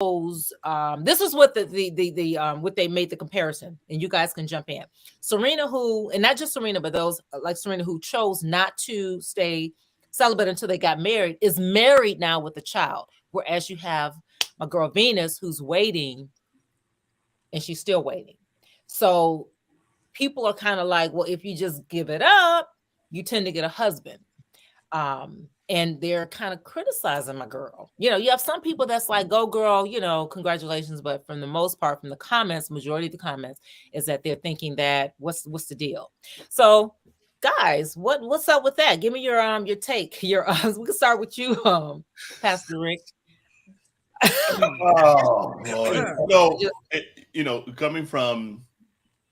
this is what what they made the comparison, and you guys can jump in. Serena, who, and not just Serena, but those like Serena who chose not to stay celibate until they got married, is married now with a child. Whereas you have my girl Venus, who's waiting, and she's still waiting. So people are kind of like, well, if you just give it up, you tend to get a husband. And they're kind of criticizing my girl. You know, you have some people that's like, go girl, you know, congratulations. But from the most part, from the comments, majority of the comments is that they're thinking that what's the deal? So guys, what's up with that? Give me your take. Your we can start with you, Pastor Rick. Oh Lord. No, coming from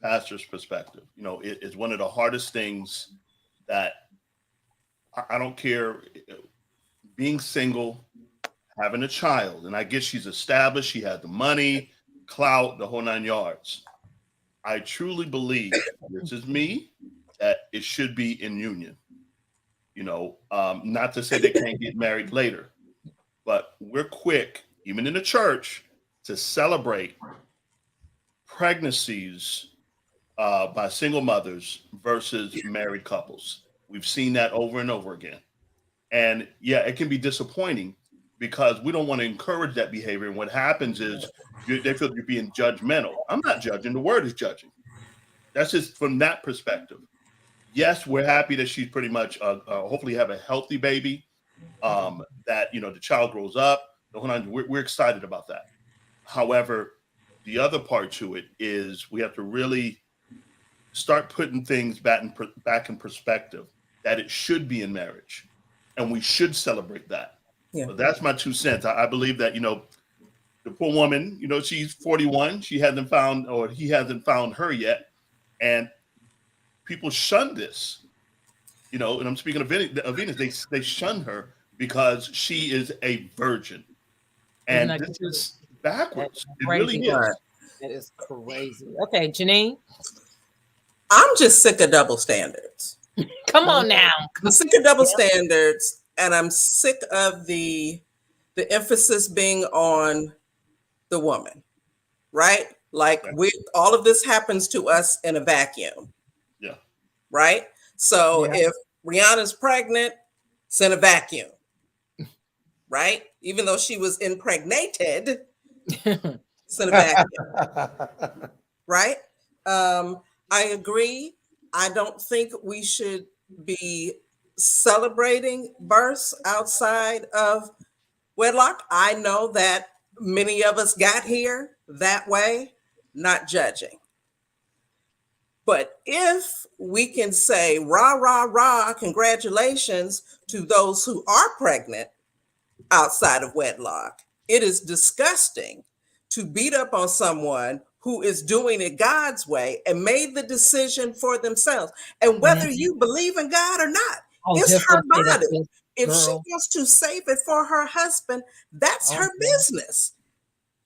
pastor's perspective, it's one of the hardest things that I don't care, being single, having a child, and I guess she's established, she had the money, clout, the whole 9 yards. I truly believe, this is me, that it should be in union. Not to say they can't get married later, but we're quick, even in the church, to celebrate pregnancies by single mothers versus married couples. We've seen that over and over again. And yeah, it can be disappointing because we don't want to encourage that behavior. And what happens is they feel you're being judgmental. I'm not judging. The word is judging. That's just from that perspective. Yes, we're happy that she's pretty much hopefully have a healthy baby, that, the child grows up. We're excited about that. However, the other part to it is we have to really start putting things back in perspective, that it should be in marriage and we should celebrate that. Yeah. So that's my 2 cents. I believe that, the poor woman, she's 41. She hasn't found, or he hasn't found her yet. And people shun this, and I'm speaking of Venus, they shun her because she is a virgin. And this is backwards. It really is. It is crazy. Okay, Janine. I'm just sick of double standards. Come on now. I'm sick of double standards, and I'm sick of the emphasis being on the woman, right? Like all of this happens to us in a vacuum. Yeah. Right? So if Rihanna's pregnant, it's in a vacuum. Right? Even though she was impregnated, it's in a vacuum. Right? I agree. I don't think we should be celebrating births outside of wedlock. I know that many of us got here that way, not judging. But if we can say, rah, rah, rah, congratulations to those who are pregnant outside of wedlock, it is disgusting to beat up on someone who is doing it God's way and made the decision for themselves. And whether you believe in God or not, it's her body. If she wants to save it for her husband, that's her business.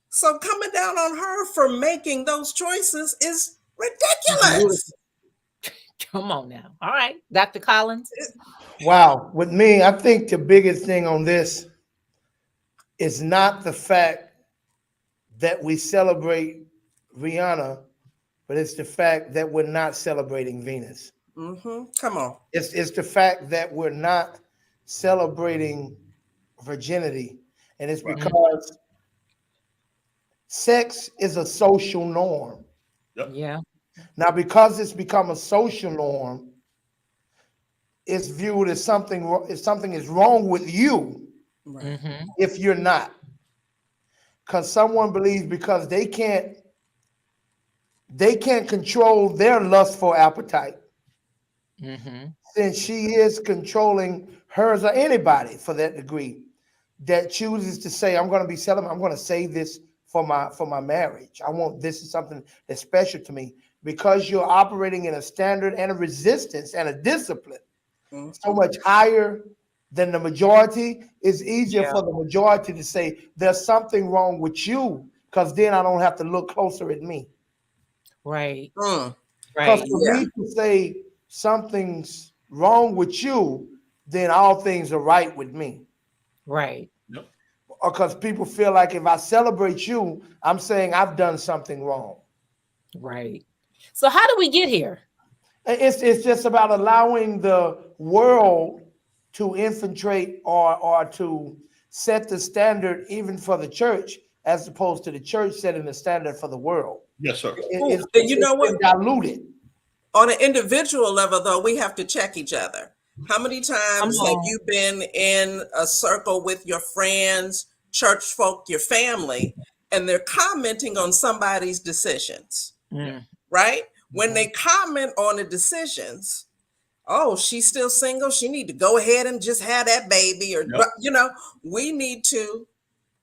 So coming down on her for making those choices is ridiculous. Come on now. All right, Dr. Collins. Wow. With me, I think the biggest thing on this is not the fact that we celebrate Rihanna, but it's the fact that we're not celebrating Venus. Mm-hmm. Come on. It's the fact that we're not celebrating virginity. And it's because sex is a social norm. Yep. Yeah. Now, because it's become a social norm, it's viewed as something is wrong with you if you're not. Because someone believes because they can't control their lustful appetite, then she is controlling hers or anybody for that degree that chooses to say, I'm going to be celibate. I'm going to save this for my marriage. I want this is something that's special to me, because you're operating in a standard and a resistance and a discipline so much higher than the majority. It's easier for the majority to say there's something wrong with you, because then I don't have to look closer at me. Right. Because for me to say something's wrong with you, then all things are right with me. Right. or because people feel like if I celebrate you, I'm saying I've done something wrong. Right. So how do we get here? It's just about allowing the world to infiltrate or to set the standard even for the church, as opposed to the church setting the standard for the world. Yes, sir. You know what? Diluted. On an individual level, though, we have to check each other. How many times have you been in a circle with your friends, church folk, your family, and they're commenting on somebody's decisions, right? When they comment on the decisions, oh, she's still single, she need to go ahead and just have that baby, or you know, we need to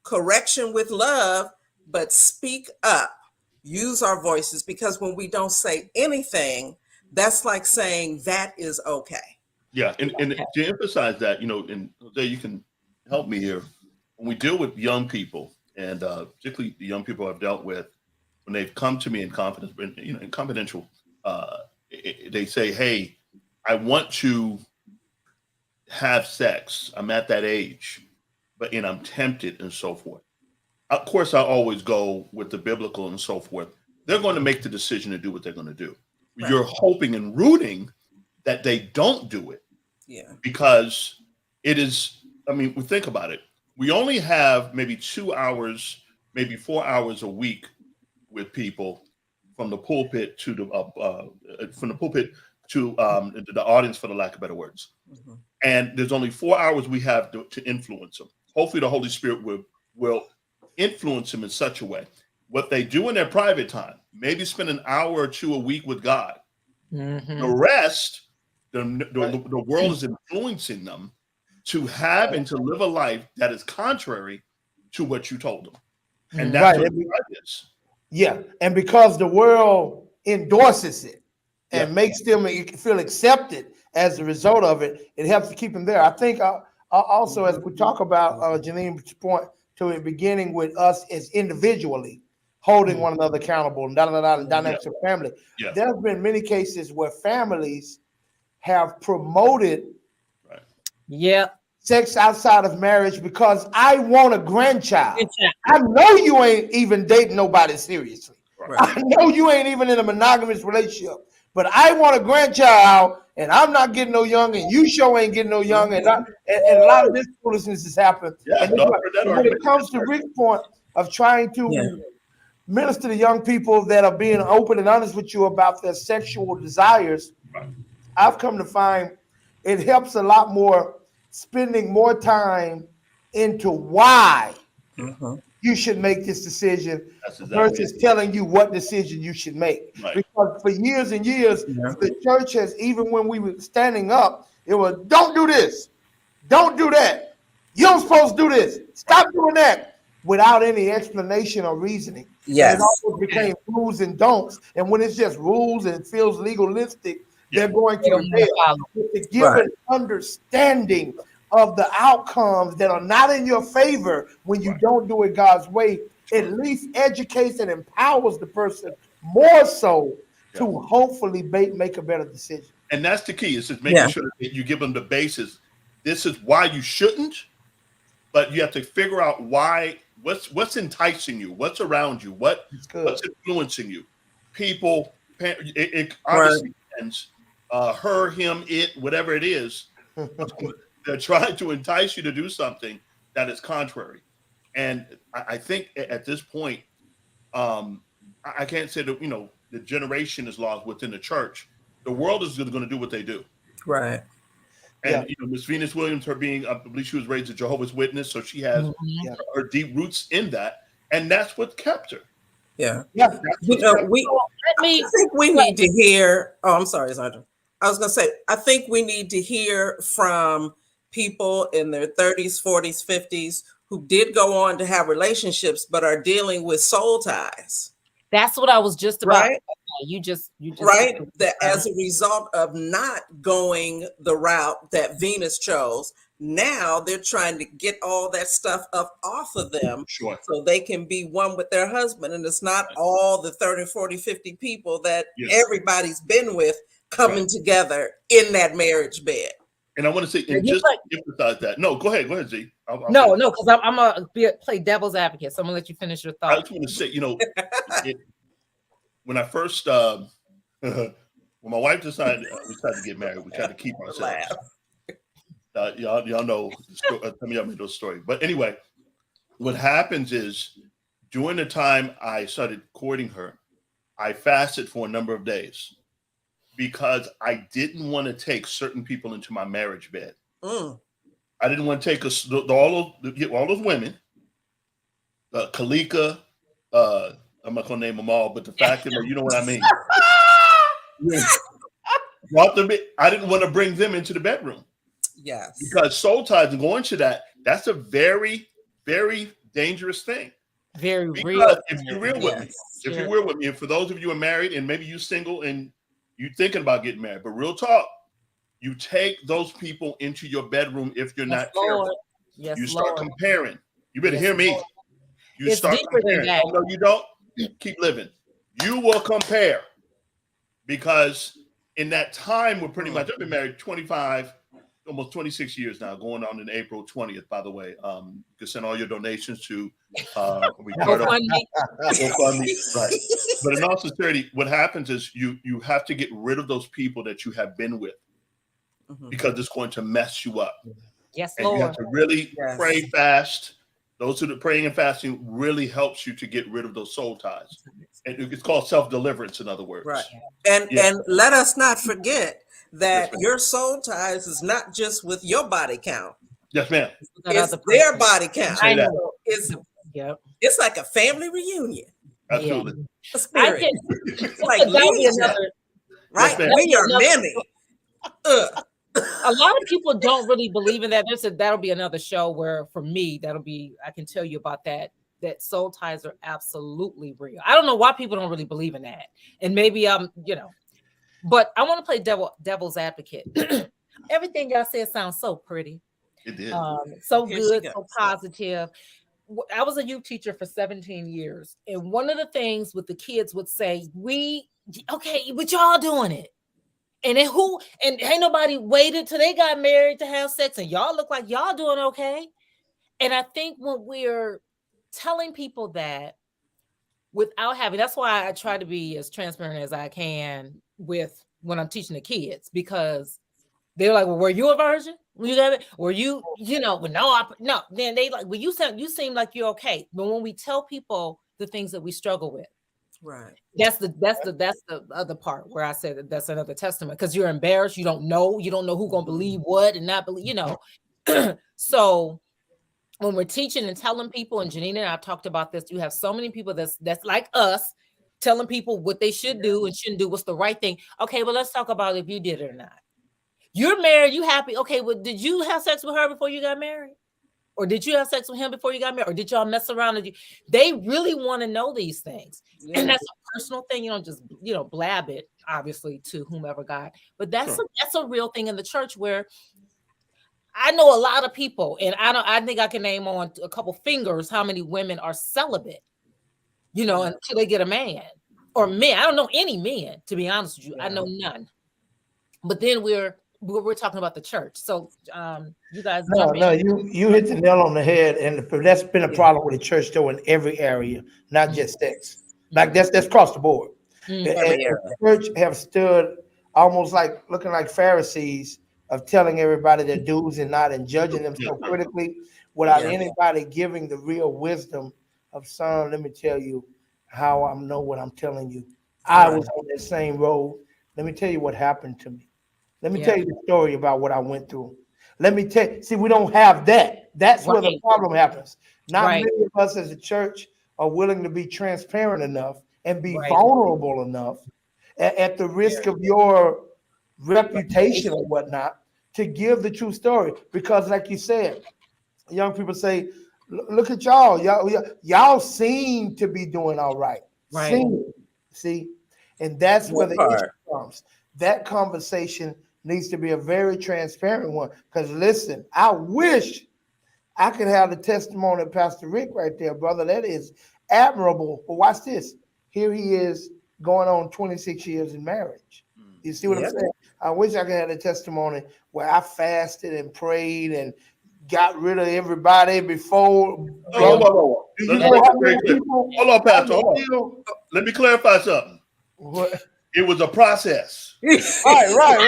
correction with love, but speak up, use our voices, because when we don't say anything, that's like saying that is okay. Yeah, and to emphasize that, you know, and Jose, you can help me here. When we deal with young people, and particularly the young people I've dealt with, when they've come to me in confidence, you know, in confidential, they say, "Hey, I want to have sex. I'm at that age, and I'm tempted," and so forth. Of course, I always go with the biblical and so forth. They're going to make the decision to do what they're going to do. Right. You're hoping and rooting that they don't do it. Yeah. Because it is, I mean, we think about it. We only have maybe 2 hours, maybe 4 hours a week with people from the pulpit to the audience, for the lack of better words. Mm-hmm. And there's only 4 hours we have to influence them. Hopefully the Holy Spirit will influence them in such a way. What they do in their private time, maybe spend an hour or two a week with God. Mm-hmm. The rest, the world is influencing them to have and to live a life that is contrary to what you told them. And that's what it is. Yeah, and because the world endorses it and makes them feel accepted as a result of it, it helps to keep them there. I think also, as we talk about Janine's point to the beginning with us as individually holding one another accountable and dynamics of family. Yeah. There have been many cases where families have promoted sex outside of marriage because I want a grandchild. I know you ain't even dating nobody seriously. Right. I know you ain't even in a monogamous relationship, but I want a grandchild and I'm not getting no young and you sure ain't getting no young. And a lot of this foolishness has happened. Yeah, and when it comes to Rick's point of trying to minister to young people that are being open and honest with you about their sexual desires, I've come to find it helps a lot more spending more time into why you should make this decision versus telling you what decision you should make. Right. Because for years and years, the church has, even when we were standing up, it was, don't do this, don't do that, you don't supposed to do this, stop doing that, without any explanation or reasoning. Yes. And it also became rules and don'ts. And when it's just rules and it feels legalistic, they're going to rebel. To give an understanding of the outcomes that are not in your favor when you don't do it God's way, at least educates and empowers the person more so to hopefully make a better decision. And that's the key, is just making sure that you give them the basis. This is why you shouldn't, but you have to figure out why, what's enticing you, what's around you, what's influencing you. People, it obviously depends, her, him, it, whatever it is. They're trying to entice you to do something that is contrary. And I think at this point, I can't say that, the generation is lost within the church. The world is going to do what they do. Right. And, Miss Venus Williams, her being, I believe she was raised a Jehovah's Witness, so she has her deep roots in that. And that's what kept her. Yeah. I think we need to hear, I'm sorry, Zondra. I was going to say, I think we need to hear from people in their 30s, 40s, 50s who did go on to have relationships, but are dealing with soul ties. That's what I was just about. Right? You just right. That as a result of not going the route that Venus chose, now they're trying to get all that stuff up off of them so they can be one with their husband. And it's not all the 30, 40, 50 people that everybody's been with coming together in that marriage bed. And I want to say, and just emphasize that. No, go ahead, Z. No, because I'm gonna play devil's advocate. So I'm gonna let you finish your thought. I just want to say, when I first, when my wife decided we decided to get married, we tried to keep ourselves. Y'all know. Tell me y'all made those story. But anyway, what happens is during the time I started courting her, I fasted for a number of days because I didn't want to take certain people into my marriage bed. I didn't want to take all those women, Kalika. I'm not gonna name them all, but the fact that you know what I mean. I didn't want to bring them into the bedroom. Yes, because soul ties and going to that's a very, very dangerous thing. Very because real. If you're real with me, you're real with me, and for those of you who are married and maybe you're single and you're thinking about getting married, but real talk, you take those people into your bedroom if you're not careful. Yes, you start comparing. You better hear me. Lord. You start comparing. Oh, no, you don't. Keep living. You will compare because in that time, we're pretty much, I've been married 25, almost 26 years now, going on in April 20th, by the way. You can send all your donations to GoFundMe. Right. But in all sincerity, what happens is you have to get rid of those people that you have been with because it's going to mess you up. Yes, and Lord. You have to really pray fast. Those who are praying and fasting really helps you to get rid of those soul ties. And it's called self-deliverance, in other words. Right. And let us not forget that your soul ties is not just with your body count. Yes, ma'am. It's their body count. I know. It's like a family reunion. Absolutely. A spirit. It's like another, right? Yes, we are many. A lot of people don't really believe in that. That'll be another show where, for me, I can tell you about that soul ties are absolutely real. I don't know why people don't really believe in that. And maybe but I want to play devil's advocate. Everything y'all said sounds so pretty. It did. So good, so positive. I was a youth teacher for 17 years. And one of the things with the kids would say, but y'all doing it. And then ain't nobody waited till they got married to have sex, and y'all look like y'all doing okay. And I think when we're telling people that without having, that's why I try to be as transparent as I can with when I'm teaching the kids, because they're like, well, were you a virgin? Were you that? Were you, but no. Then they like, well, you seem like you're okay. But when we tell people the things that we struggle with, right. That's the other part where I said that's another testament, because you're embarrassed. You don't know who's gonna believe what and not believe, So when we're teaching and telling people, and Janina and I talked about this, you have so many people that's like us telling people what they should do and shouldn't do, what's the right thing. Okay, well, let's talk about if you did it or not. You're married, you happy. Okay, well, did you have sex with her before you got married? Or did you have sex with him before you got married? Or did y'all mess around? They really want to know these things. Yeah. And that's a personal thing. You don't just, blab it, obviously, to whomever God. But that's a real thing in the church, where I know a lot of people, and I think I can name on a couple fingers how many women are celibate, until they get a man or men. I don't know any men, to be honest with you. Yeah. I know none. But then we're talking about the church. So you guys. You hit the nail on the head, and that's been a problem with the church though in every area, not just sex. Like that's across the board. And the church have stood almost like looking like Pharisees of telling everybody their do's and not, and judging them so critically without anybody giving the real wisdom of, son, let me tell you how I know what I'm telling you. I was on that same road. Let me tell you what happened to me. Let me tell you the story about what I went through. Let me tell you, see, we don't have that. That's where the problem happens. Not many of us as a church are willing to be transparent enough and be vulnerable enough at the risk of your reputation or whatnot to give the true story. Because like you said, young people say, look at y'all. Y'all seem to be doing all right. See? And that's where the issue comes. That conversation needs to be a very transparent one. Because listen, I wish I could have the testimony of Pastor Rick right there, brother. That is admirable. But watch this. Here he is going on 26 years in marriage. You see what I'm saying? I wish I could have a testimony where I fasted and prayed and got rid of everybody before. Hold on. You know how many people? Hold on, Pastor. Hold on. Let me clarify something. What? It was a process. Right. But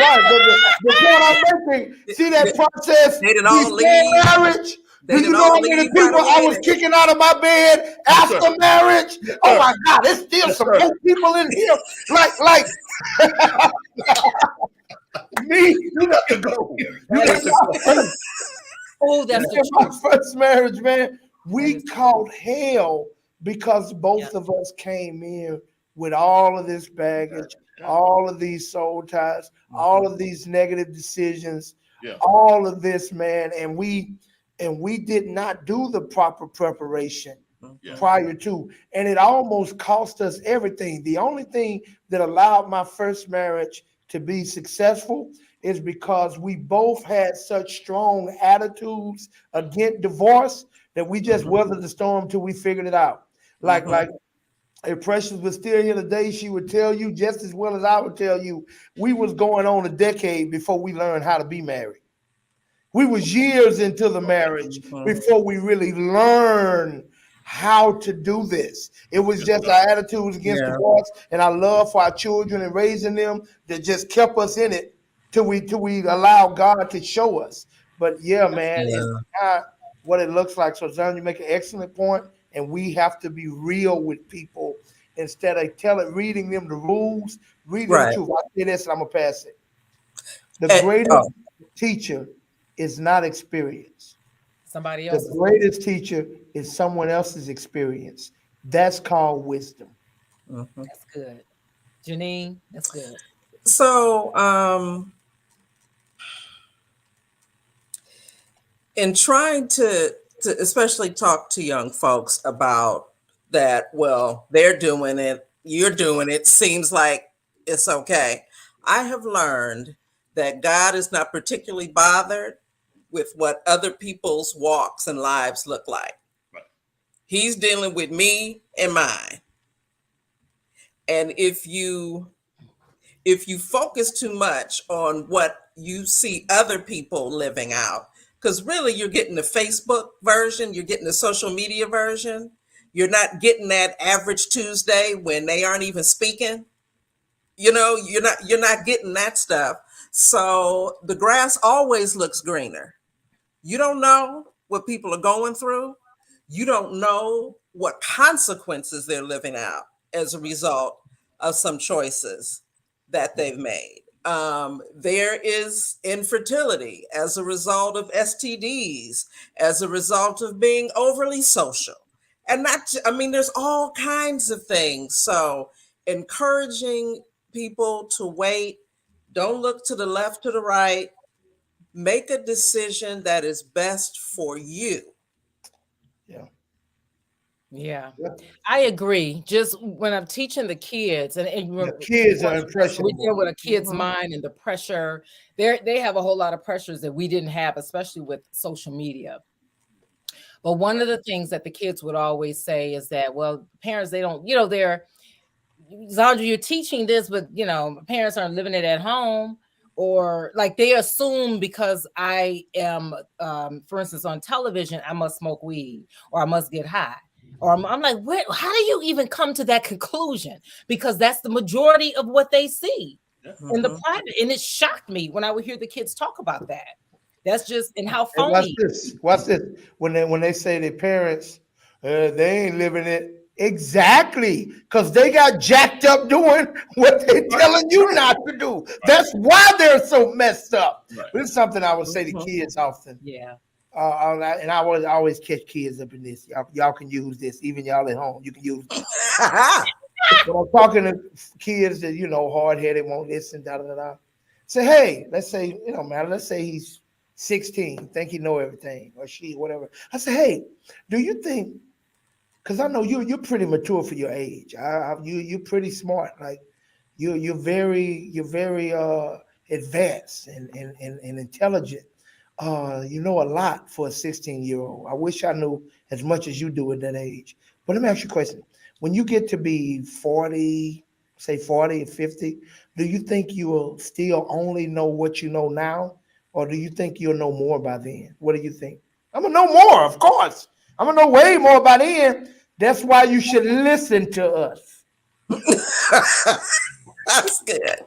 the point I'm making, see that process They didn't all before leave. marriage. They Do you didn't know all how many leave people right I away. was kicking out of my bed after sir. marriage? Yes, Oh sir. my God, there's still Yes, some sir. good people in here. Like me, you got to go. You got to go. Oh, that's the My truth. first marriage, man, we That is caught hell because both of us came in with all of this baggage, all of these soul ties, all of these negative decisions, all of this, man, and we did not do the proper preparation prior to, and it almost cost us everything. The only thing that allowed my first marriage to be successful is because we both had such strong attitudes against divorce that we just weathered the storm till we figured it out. Like if Precious was still here today, she would tell you just as well as I would tell you, we was going on a decade before we learned how to be married. We was years into the marriage before we really learned how to do this. It was just our attitudes against divorce and our love for our children and raising them that just kept us in it till we allow God to show us. But man, it's not what it looks like. So Zon, you make an excellent point, and we have to be real with people instead of reading them the rules, read them the truth. I say this and I'm gonna pass it. The greatest teacher is not experience. somebody else. The greatest teacher is someone else's experience. That's called wisdom. That's good. Janine, that's good. So, in trying to especially talk to young folks about that, well, they're doing it, you're doing it, seems like it's okay. I have learned that God is not particularly bothered with what other people's walks and lives look like. Right. He's dealing with me and mine. And if you focus too much on what you see other people living out, because really you're getting the Facebook version, you're getting the social media version, you're not getting that average Tuesday when they aren't even speaking. You're not getting that stuff. So the grass always looks greener. You don't know what people are going through. You don't know what consequences they're living out as a result of some choices that they've made. There is infertility as a result of STDs, as a result of being overly social. And there's all kinds of things. So encouraging people to wait, don't look to the left, to the right, make a decision that is best for you. Yeah, I agree. Just when I'm teaching the kids, and the kids are impressionable. We deal with a kid's mind and the pressure. They have a whole lot of pressures that we didn't have, especially with social media. But one of the things that the kids would always say is that, well, parents, they don't, they're, Zondra, you're teaching this, but parents aren't living it at home. Or like they assume because I am, for instance, on television, I must smoke weed or I must get high. Or I'm like, how do you even come to that conclusion? Because that's the majority of what they see in the private. And it shocked me when I would hear the kids talk about that. That's just, and how phony. Watch this. When they say their parents, they ain't living it. Exactly, because they got jacked up doing what they're telling you not to do. That's why they're so messed up. This is something I would say to kids often. Yeah. And I always catch kids up in this. Y'all can use this. Even y'all at home, you can use this. When I'm talking to kids that, hard-headed, won't listen, da-da-da-da. Say, hey, let's say, let's say he's 16, think he know everything, or she, whatever. I say, hey, do you think, because I know you're pretty mature for your age. You're pretty smart. Like you're very advanced and intelligent. You know a lot for a 16-year-old. I wish I knew as much as you do at that age. But let me ask you a question. When you get to be 40, say 40 or 50, do you think you will still only know what you know now, or do you think you'll know more by then? What do you think? I'm gonna know more, of course. I'm gonna know way more by then. That's why you should listen to us. That's good.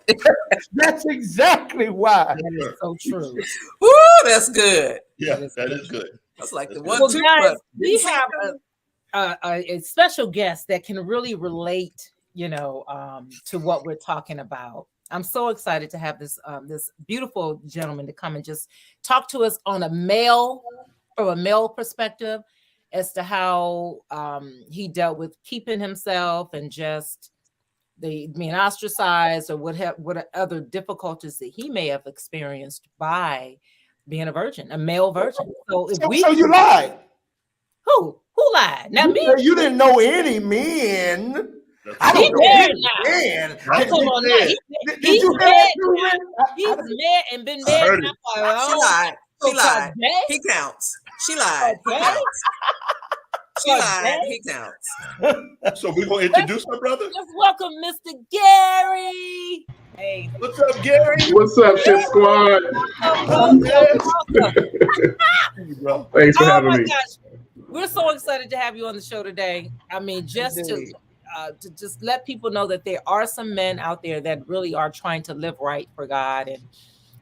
That's exactly why. That is so true. Woo, that's good. Yeah, that is good. That's like the That's one good. Well, two. guys, But we have a special guest that can really relate, to what we're talking about. I'm so excited to have this beautiful gentleman to come and just talk to us from a male perspective as to how he dealt with keeping himself and just being ostracized, or what other difficulties that he may have experienced by being a virgin, a male virgin. So you lied. Who lied? Not me. You didn't know any men. I He's don't know married any now. men. Come on now. He's married and been married now for a she lied. She lied. day? He counts. She lied. He Okay. counts. She lied. He counts. So we're gonna introduce my brother. Let's welcome Mr. Gary. Hey, What's up, Gary? What's up, Ship Squad? welcome. Bro. Thanks for Oh having my me. gosh, we're so excited to have you on the show today. I mean, just to just let people know that there are some men out there that really are trying to live right for God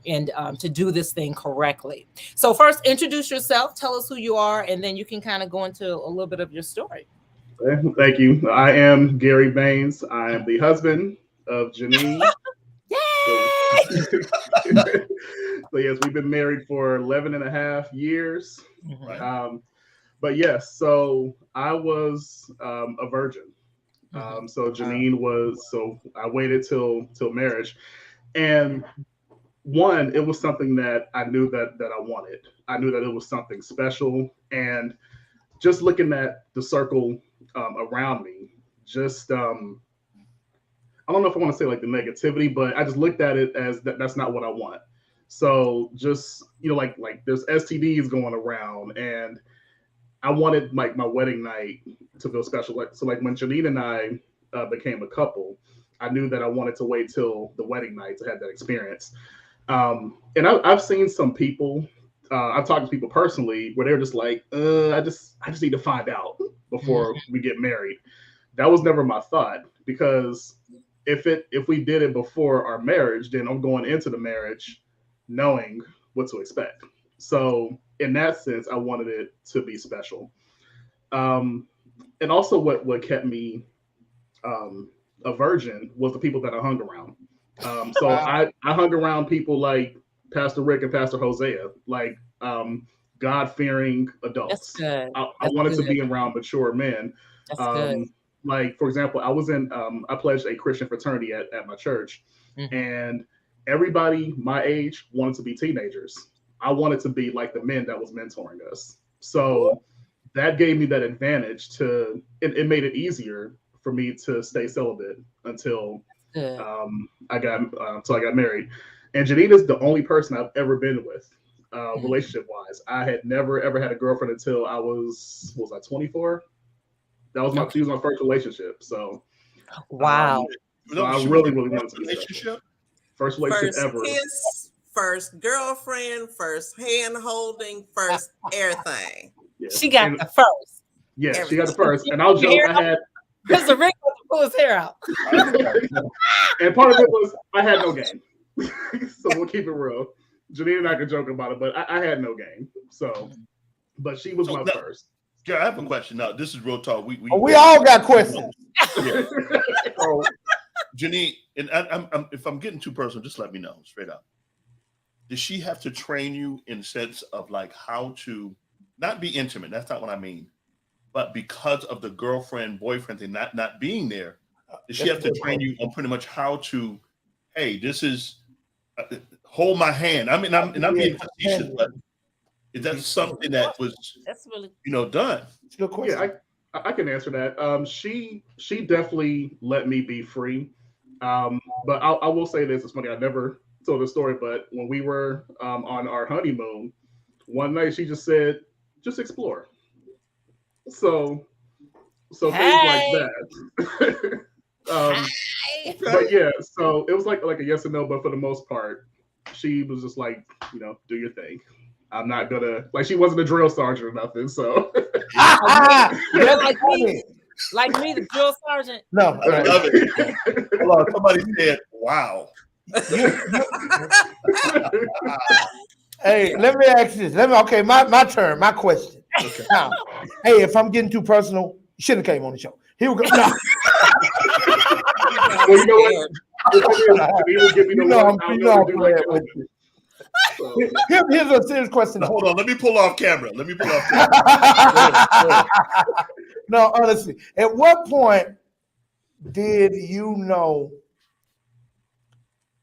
and to do this thing correctly. So first, introduce yourself, tell us who you are, and then you can kind of go into a little bit of your story. Thank you. I am Gary Baynes. I am the husband of Janine. Yay! So yes, we've been married for 11 and a half years. Right. But yes, so I was a virgin. So Janine was, so I waited till marriage. And one, it was something that I knew that I wanted. I knew that it was something special. And just looking at the circle around me, just I don't know if I want to say like the negativity, but I just looked at it as that's not what I want. So just, like there's STDs going around, and I wanted like my wedding night to feel special. So when Janine and I became a couple, I knew that I wanted to wait till the wedding night to have that experience. And I've seen some people, I've talked to people personally where they're just like, I just need to find out before we get married. That was never my thought, because if we did it before our marriage, then I'm going into the marriage knowing what to expect. So in that sense, I wanted it to be special. And also what kept me a virgin was the people that I hung around. So I hung around people like Pastor Rick and Pastor Hosea, like God-fearing adults. That's good. I wanted to be around mature men. That's good. Like, for example, I pledged a Christian fraternity at my church, and everybody my age wanted to be teenagers. I wanted to be like the men that was mentoring us. So that gave me that advantage it made it easier for me to stay celibate until I got married. And Janine is the only person I've ever been with, relationship wise. I had never ever had a girlfriend until I was 24? She was my first relationship. So wow. So I really wanted to be relationship. First relationship ever. Kiss, first girlfriend, first hand holding, first everything. Yeah. She got the first. Yeah, she got the first. And I'll joke, I had Mr. Rick had to pull his hair out. and part of it was I had no game. So we'll keep it real. Janine and I could joke about it, but I had no game. So, but she was my first. Gary, I have a question. Now, this is real talk. We all got questions. Yeah. So, Janine, and if I'm getting too personal, just let me know straight up. Does she have to train you in the sense of like how to not be intimate? That's not what I mean. But because of the girlfriend, boyfriend thing not being there, does she have to train you on pretty much how to, hey, this is hold my hand? I mean, I'm being facetious, but is that something that was really done? Yeah, I can answer that. She definitely let me be free. But I will say this, it's funny, I never told the story, but when we were on our honeymoon, one night she just said, just explore. So things like that. But yeah, so it was like a yes or no, but for the most part, she was just like, do your thing. I'm not gonna she wasn't a drill sergeant or nothing. So like me, the drill sergeant. No, I love it. Hold on, somebody said, "Wow." Hey, let me ask this. Okay, my turn, my question. Okay. Now, hey, if I'm getting too personal, you shouldn't have came on the show. Here we go. No. Well, you know what? He will give me the one. Here's a serious question. Hold on, let me pull off camera. No, honestly, at what point did you know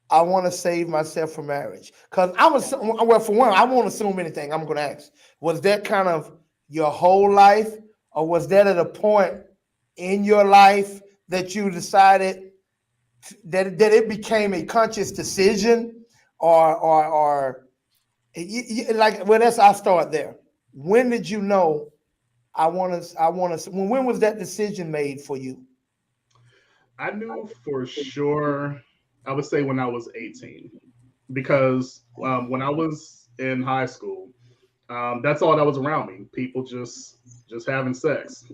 I want to save myself for marriage? Because for one, I won't assume anything. I'm going to ask, was that kind of your whole life, or was that at a point in your life that you decided that it became a conscious decision, or I'll start there. When did you know I want to? When was that decision made for you? I knew for sure. I would say when I was 18, because when I was in high school, that's all that was around me. People just having sex,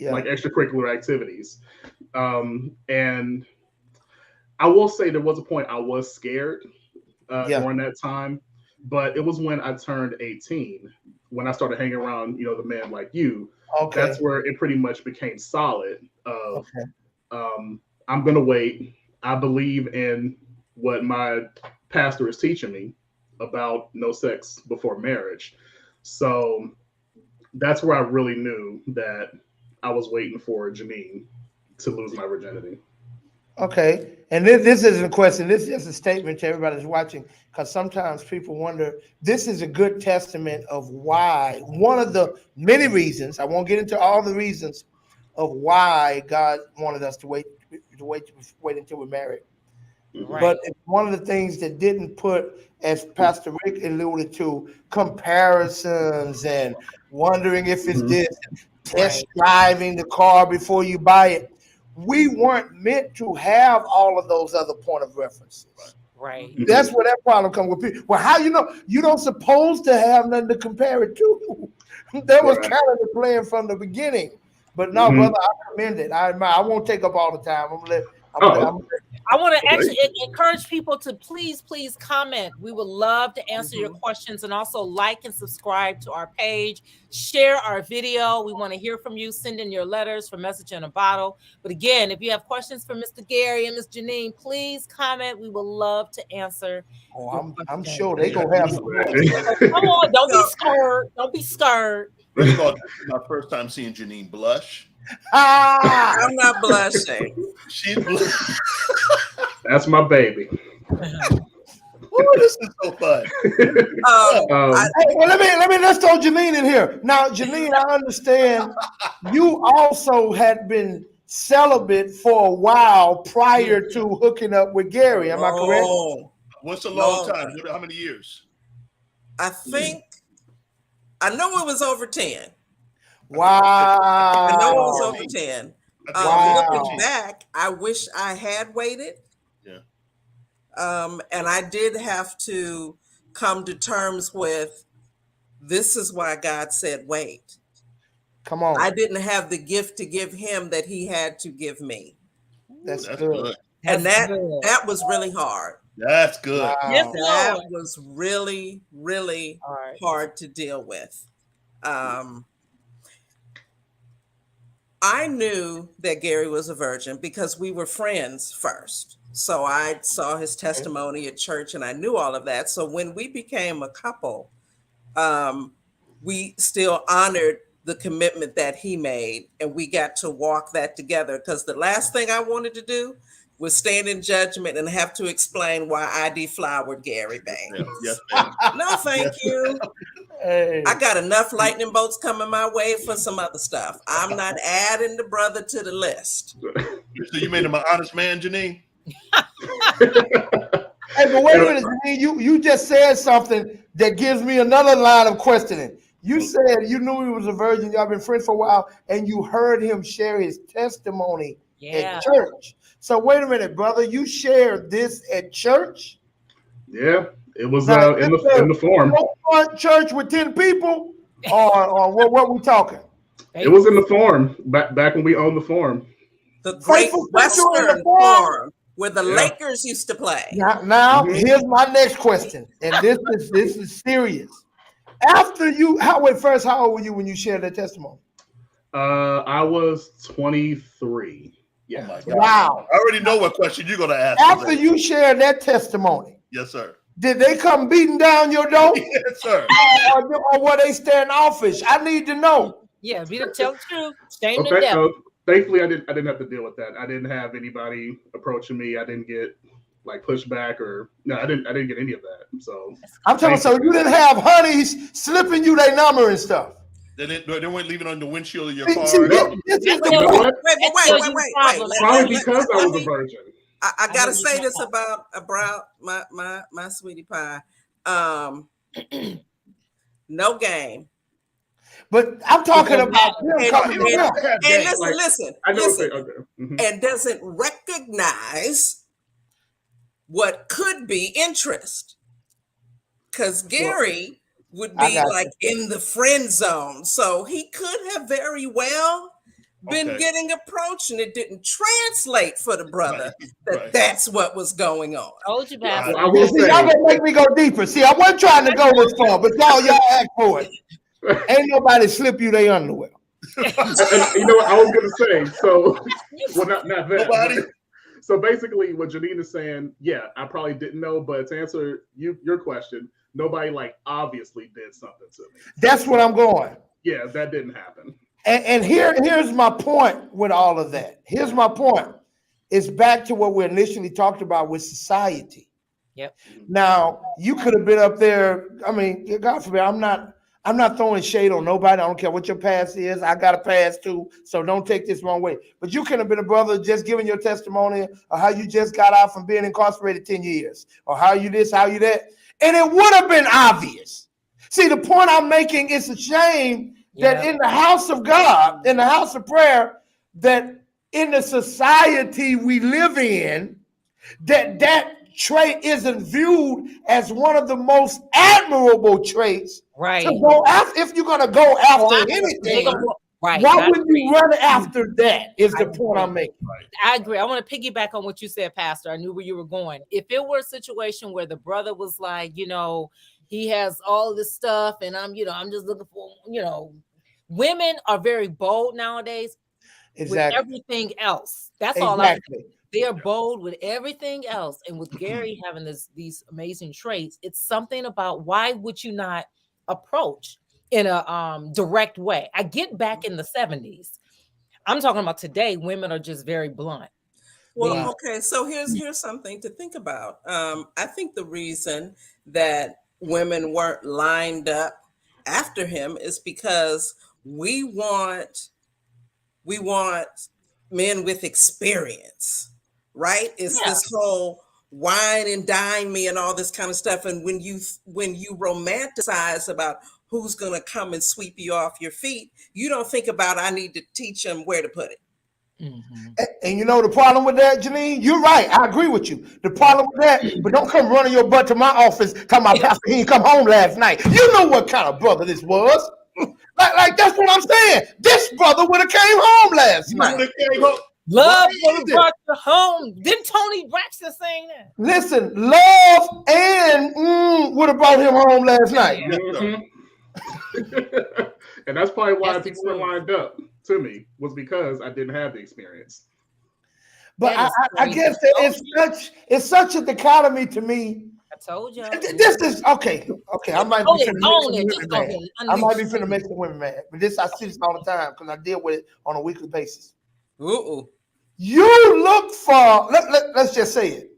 like extracurricular activities. And I will say there was a point I was scared during that time, but it was when I turned 18, when I started hanging around, the men like you. Okay. That's where it pretty much became solid of, I'm going to wait. I believe in what my pastor is teaching me about no sex before marriage. So that's where I really knew that I was waiting for Janine to lose my virginity. Okay. And this isn't a question. This is a statement to everybody that's watching, because sometimes people wonder. This is a good testament of why, one of the many reasons, I won't get into all the reasons of why God wanted us to wait until we're married. Right. But it's one of the things that didn't put, as Pastor Rick alluded to, comparisons and wondering if it's this, test driving the car before you buy it. We weren't meant to have all of those other point of references. Right. That's where that problem comes with people. Well, how you don't supposed to have nothing to compare it to? That was kind of the plan from the beginning. But no, brother, I commend it. I won't take up all the time. I want to actually encourage people to please comment. We would love to answer your questions, and also like and subscribe to our page. Share our video. We want to hear from you. Send in your letters for Message in a Bottle. But again, if you have questions for Mr. Gary and Miss Janine, please comment. We will love to answer. Oh, I'm sure they gonna have some. Come on, don't be scared. Don't be scared. First of all, this is my first time seeing Janine blush. I'm not blushing. She's blushing. That's my baby. Ooh, this is so fun. Let's throw Janine in here. Now, Janine, I understand you also had been celibate for a while prior to hooking up with Gary. Am I correct? What's a long time? How many years? I think I know it was over 10. Wow. I know it was over 10. Looking back, I wish I had waited. Yeah. And I did have to come to terms with, this is why God said wait. Come on. I didn't have the gift to give him that he had to give me. That's good. And that was really hard. That's good. Wow. Yes, that was really, really hard to deal with. I knew that Gary was a virgin because we were friends first. So I saw his testimony at church and I knew all of that. So when we became a couple, we still honored the commitment that he made, and we got to walk that together, because the last thing I wanted to do was stand in judgment and have to explain why I deflowered Gary Baynes. Yes, no, thank you. Hey. I got enough lightning bolts coming my way for some other stuff. I'm not adding the brother to the list. So you made him an honest man, Janine? Hey, but wait a minute, Janine. You just said something that gives me another line of questioning. You said you knew he was a virgin. Y'all been friends for a while, and you heard him share his testimony at church. So wait a minute, brother. You shared this at church? Yeah, it was in the forum. Church with 10 people, or what we talking? It was in the forum back when we owned the forum. The Great Western Forum, where the Lakers used to play. Now here's my next question, and this is serious. After you, how old were you when you shared that testimony? I was 23. Yeah. Oh my God. Wow. I already know what question you're gonna ask. After you shared that testimony, yes, sir. Did they come beating down your door? Yes, sir. Or were they staying offish? I need to know. Yeah, be the tell the truth. Shame the devil. Thankfully, I didn't have to deal with that. I didn't have anybody approaching me. I didn't get like pushback I didn't get any of that. So I'm telling you, so you didn't have honeys slipping you their number and stuff. They weren't leaving on the windshield of your car. Wait. Probably because I was a virgin. I gotta say this about my sweetie pie. No game. But I'm talking about listen. And doesn't recognize what could be interest. Because Gary would be like in the friend zone. So he could have very well been getting approached, and it didn't translate for the brother that's what was going on. Told you, Pastor. Y'all gonna make me go deeper. See, I wasn't trying to go this far, but y'all act for it. Ain't nobody slip you their underwear. And you know what I was gonna say? So, well, not that. Nobody. So basically, what Janine is saying, I probably didn't know, but to answer your question, nobody obviously did something to me. That's what I'm going. Yeah, that didn't happen. And here's my point with all of that. Here's my point. It's back to what we initially talked about with society. Yep. Now, you could have been up there. I mean, God forbid, I'm not throwing shade on nobody. I don't care what your past is. I got a past too, so don't take this wrong way. But you could have been a brother just giving your testimony of how you just got out from being incarcerated 10 years, or how you this, how you that, and it would have been obvious. See, the point I'm making, it's a shame that in the house of God, in the house of prayer, that in the society we live in, that trait isn't viewed as one of the most admirable traits. Right. To go after, if you're going to go after anything, why would you run after that? Is the point I'm making. I agree. I want to piggyback on what you said, Pastor. I knew where you were going. If it were a situation where the brother was like, he has all this stuff, and I'm just looking for, women are very bold nowadays with everything else. That's all I think. They're bold with everything else. And with Gary having these amazing traits, it's something about why would you not approach in a direct way? I get back in the 70s. I'm talking about today, women are just very blunt. Well, okay, so here's something to think about. I think the reason that women weren't lined up after him is because we want men with experience, right? It's this whole wine and dine me and all this kind of stuff. And when you romanticize about who's going to come and sweep you off your feet, you don't think about, I need to teach them where to put it. Mm-hmm. And you know the problem with that, Janine? You're right. I agree with you. The problem with that, but don't come running your butt to my office talking about Pastor, he didn't come home last night. You know what kind of brother this was. Like that's what I'm saying. This brother would have came home last night. Love would have brought you home. Didn't Tony Braxton saying that? Listen, love and would have brought him home last night. Mm-hmm. And that's probably why people were lined up to me, was because I didn't have the experience. But I guess that it's such a dichotomy to me. I told you. This is okay. I might be finna make some women mad. But I see this all the time because I deal with it on a weekly basis. You look for, let's just say it.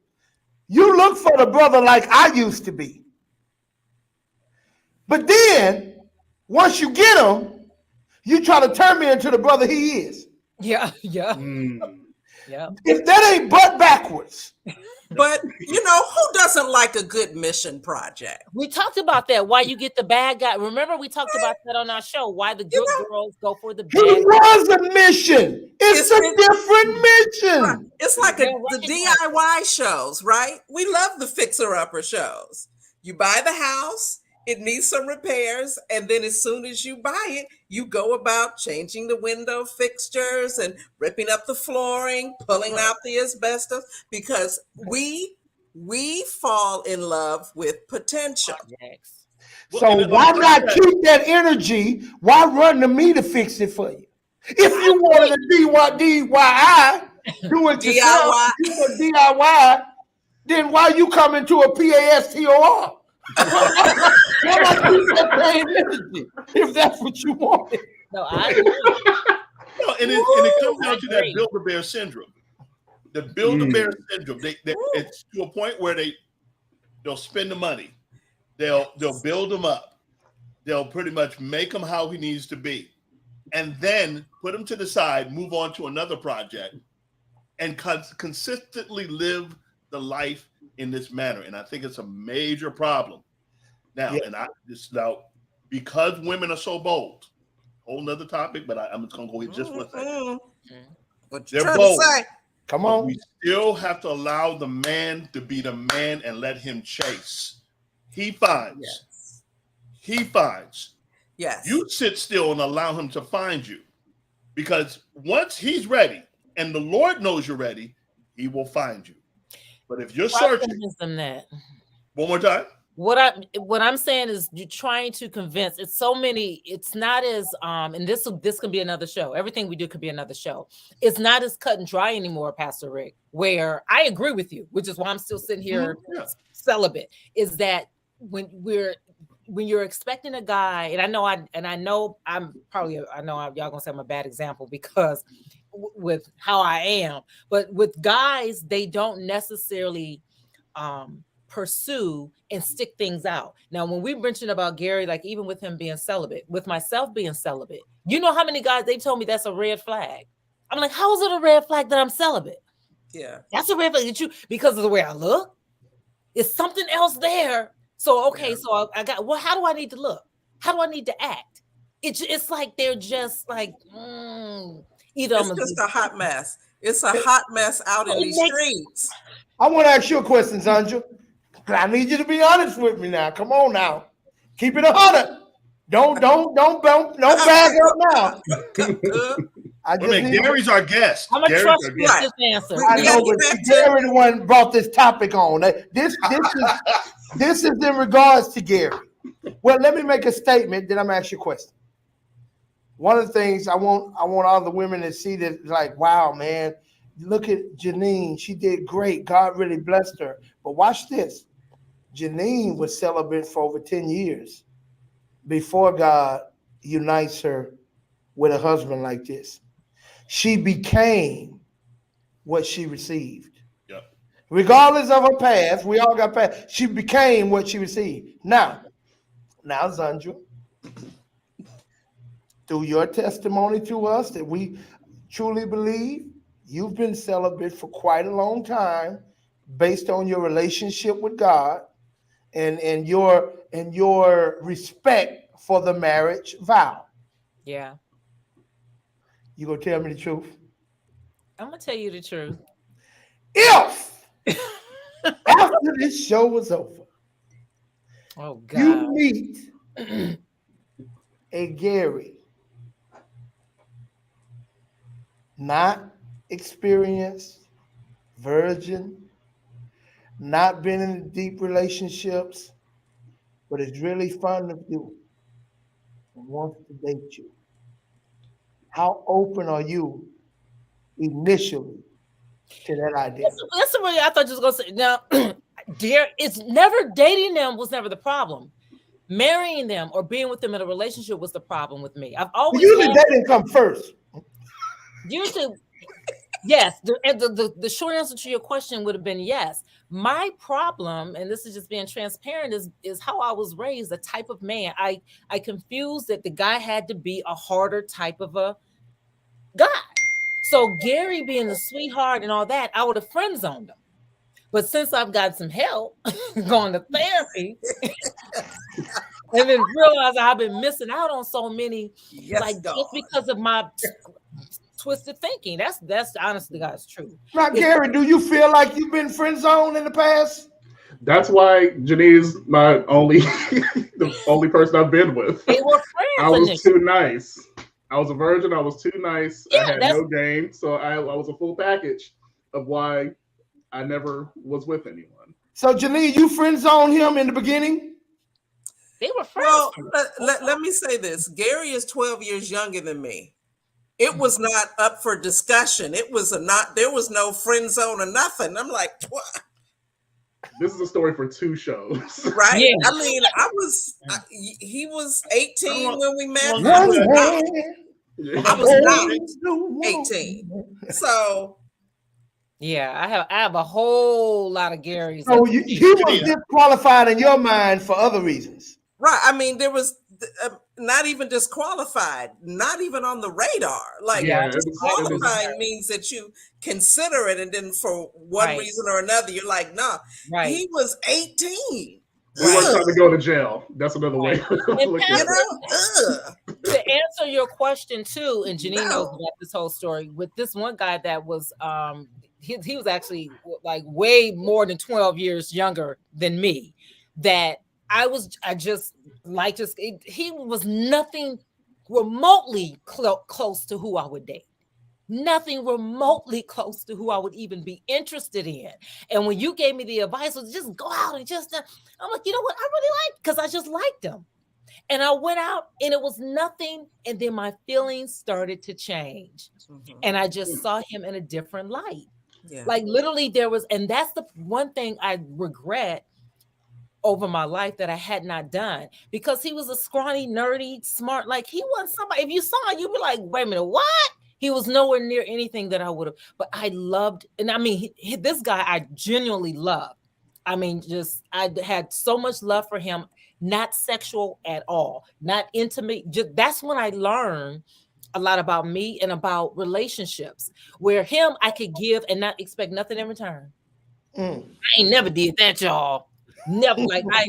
You look for the brother like I used to be. But then, once you get him, you try to turn me into the brother he is. Yeah. Yeah. If that ain't butt backwards. But, who doesn't like a good mission project? We talked about that. Why you get the bad guy. Remember, we talked about that on our show. Why the good girls go for the bad guy. It was a mission. It's a different even mention. It's like the DIY shows, right? We love the fixer-upper shows. You buy the house, it needs some repairs, and then as soon as you buy it, you go about changing the window fixtures and ripping up the flooring, pulling out the asbestos, because we fall in love with potential. So why not keep that energy? Why run to me to fix it for you? If you wanted a DIY, do it yourself, DIY, then why you coming to a PASTOR? Why not keep that same energy if that's what you want? No, I agree. No, and it comes down to that Build-A-Bear syndrome. The Build-A-Bear syndrome. It's to a point where they'll spend the money. They'll build him up. They'll pretty much make him how he needs to be, and then put him to the side, move on to another project, and consistently live the life in this manner. And I think it's a major problem now. Yeah. And because women are so bold, whole nother topic, but I'm just gonna go here just one second. What you trying to say? Come on. We still have to allow the man to be the man and let him chase. He finds. Yes. He finds. Yes. You sit still and allow him to find you. Because once he's ready and the Lord knows you're ready, he will find you. But if you're searching, that. One more time. What I'm saying is you're trying to convince. It's so many. It's not as and this can be another show. Everything we do could be another show. It's not as cut and dry anymore, Pastor Rick. Where I agree with you, which is why I'm still sitting here celibate. Is that when you're expecting a guy, and I know y'all gonna say I'm a bad example because with how I am, but with guys, they don't necessarily pursue and stick things out. Now, when we mentioned about Gary, like even with him being celibate, with myself being celibate, you know how many guys they told me that's a red flag. I'm like, how is it a red flag that I'm celibate? Yeah, that's a red flag that because of the way I look. It's something else there. So okay, so I got. Well, how do I need to look? How do I need to act? It's like they're just like either. It's just a hot mess. It's a hot mess out in these streets. I want to ask you a question, Zondra. I need you to be honest with me now. Come on now, keep it 100. Don't bag up now. I mean, Gary's our guest. I'm gonna trust you with this answer. I know, but Gary the one brought this topic on. This is in regards to Gary. Well, let me make a statement, then I'm gonna ask you a question. One of the things I want all the women to see that, like, wow, man, look at Janine. She did great. God really blessed her. But watch this. Janine was celibate for over 10 years before God unites her with a husband like this. She became what she received. Yep. Regardless of her past, we all got past. She became what she received. Now, Zondra, through your testimony to us that we truly believe, you've been celibate for quite a long time based on your relationship with God and your respect for the marriage vow. Yeah. You gonna tell me the truth? I'm gonna tell you the truth. If after this show was over, you meet a Gary, not experienced, virgin, not been in deep relationships, but it's really fun of you and wants to date you. How open are you initially to that idea? That's what I thought you was gonna say. Now, dear, it's never dating them was never the problem. Marrying them or being with them in a relationship was the problem with me. I've always usually dating come first. Usually, yes. The short answer to your question would have been yes. My problem, and this is just being transparent, is how I was raised, the type of man. I confused that the guy had to be a harder type of a guy. So Gary being the sweetheart and all that, I would have friend zoned him. But since I've got some help, going to therapy, and then realizing I've been missing out on so many, just because of my twisted thinking. That's honestly God's truth. Now, Gary, do you feel like you've been friend zoned in the past? That's why Janine's my the only person I've been with. They were friends. I was initially. too nice. I was a virgin. I was too nice. Yeah, I had no game. So I was a full package of why I never was with anyone. So, Janine, you friend zoned him in the beginning? They were friends. Well, let me say this. Gary is 12 years younger than me. It was not up for discussion. There was no friend zone or nothing. I'm like, what? This is a story for 2 shows. Right? Yeah. I mean, he was 18 when we met. One I was hand, not 18. So Yeah, I have a whole lot of Garys. So he was disqualified in your mind for other reasons. right. I mean, there was not even disqualified, not even on the radar. Like disqualifying means that you consider it, and then for one reason or another, you're like, nah. Right. He was 18. We weren't trying to go to jail. That's another way. To look at it. To answer your question too, and Janine knows about this whole story with this one guy that was he was actually like way more than 12 years younger than me. That he was nothing remotely close to who I would date. Nothing remotely close to who I would even be interested in. And when you gave me the advice was just go out and just, I'm like, you know what? I really like, because I just liked him. And I went out and it was nothing. And then my feelings started to change. Mm-hmm. And I just saw him in a different light. Yeah. Like literally there was, and that's the one thing I regret over my life that I had not done, because he was a scrawny, nerdy, smart, like he wasn't somebody, if you saw him, you'd be like, wait a minute, what? He was nowhere near anything that I would have, but I loved, and I mean, this guy I genuinely loved. I mean, I had so much love for him, not sexual at all, not intimate. That's when I learned a lot about me and about relationships, where him I could give and not expect nothing in return. I ain't never did that, y'all. Never, like I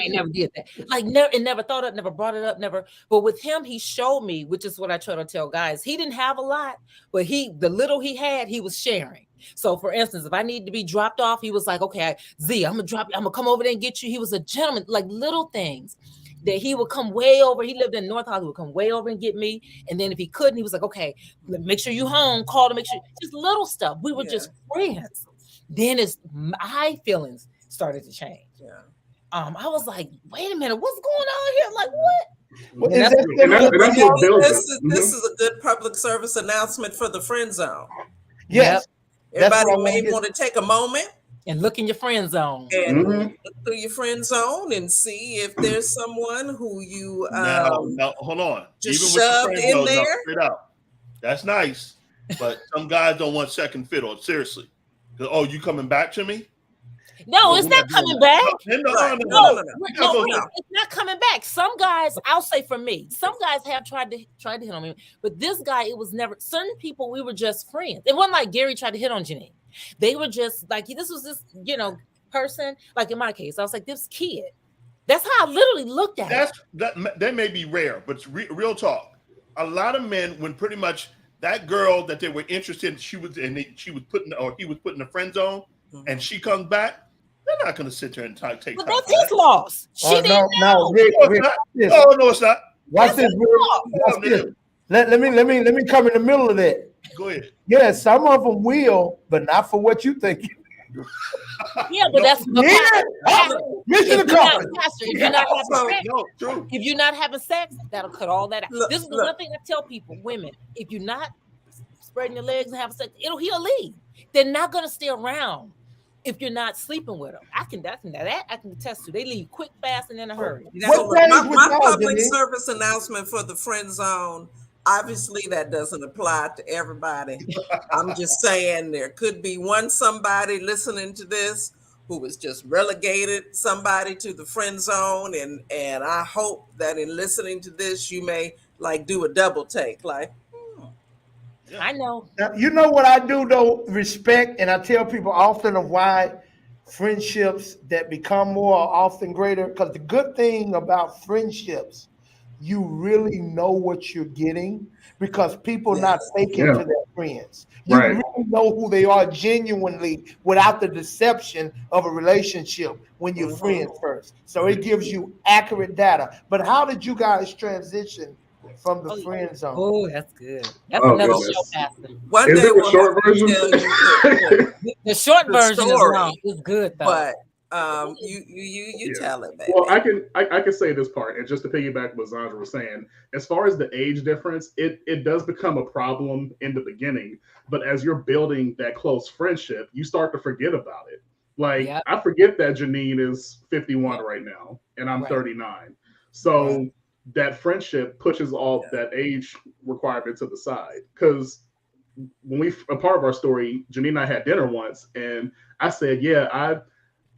ain't never did that. Like never thought it, never brought it up, never. But with him, he showed me, which is what I try to tell guys. He didn't have a lot, but the little he had, he was sharing. So for instance, if I need to be dropped off, he was like, okay, Z, I'm gonna come over there and get you. He was a gentleman, like little things that he would come way over. He lived in North Hollywood, come way over and get me. And then if he couldn't, he was like, okay, make sure you home, call to make sure, just little stuff. We were just friends. Then my feelings started to change. Yeah. I was like, wait a minute, what's going on here? Like, what? This is a good public service announcement for the friend zone. Yes. Everybody may want to take a moment and look in your friend zone. And look through your friend zone and see if there's someone who you now hold on. Just shoved in there. That's nice. But some guys don't want second fiddle, seriously. Oh, you coming back to me? No, it's not coming back. No. It's not coming back. Some guys, I'll say for me, some guys have tried to hit on me, but this guy, it was never. Certain people, we were just friends. It wasn't like Gary tried to hit on Janine. They were just like, this was this, person. Like in my case, I was like, this kid. That's how I literally looked at it. That may be rare, but it's real talk. A lot of men, when pretty much that girl that they were interested in, he was put in the friend zone, and she comes back. They're not going to sit there and take. But that's his loss. She didn't know. Rick, no, it's not. Watch this. Watch this. Let me come in the middle of that. Go ahead. Yeah, some of them will, but not for what you think. Yeah, but that's if you're not having sex, that'll cut all that out. This is the one thing I tell people, women, if you're not spreading your legs and having sex, he'll leave. They're not going to stay around if you're not sleeping with them. I can attest to. They leave quick, fast, and in a hurry. My public service announcement for the friend zone, obviously that doesn't apply to everybody. I'm just saying there could be somebody listening to this who was just relegated somebody to the friend zone, and I hope that in listening to this you may do a double take, I know. Now, you know what I do though, respect, and I tell people often of why friendships that become more are often greater, because the good thing about friendships you really know what you're getting, because people Yes. not faking Yeah. to their friends. You Right. really know who they are genuinely without the deception of a relationship when you're friends first. So it gives you accurate data. But how did you guys transition from the friend zone? Oh, that's good. That's Oh, another goodness. show, Pastor. One Is day there a we'll short have to version? tell you The short the version is story. long. It's good though. but you Yeah. tell it, baby. Well, I can say this part, and just to piggyback what Zondra was saying, as far as the age difference, it does become a problem in the beginning, but as you're building that close friendship, you start to forget about it. Like Yep. I forget that Janine is 51 right now, and I'm Right. 39. So that friendship pushes all that age requirement to the side. Because when a part of our story, Janine and I had dinner once, and I said, "Yeah,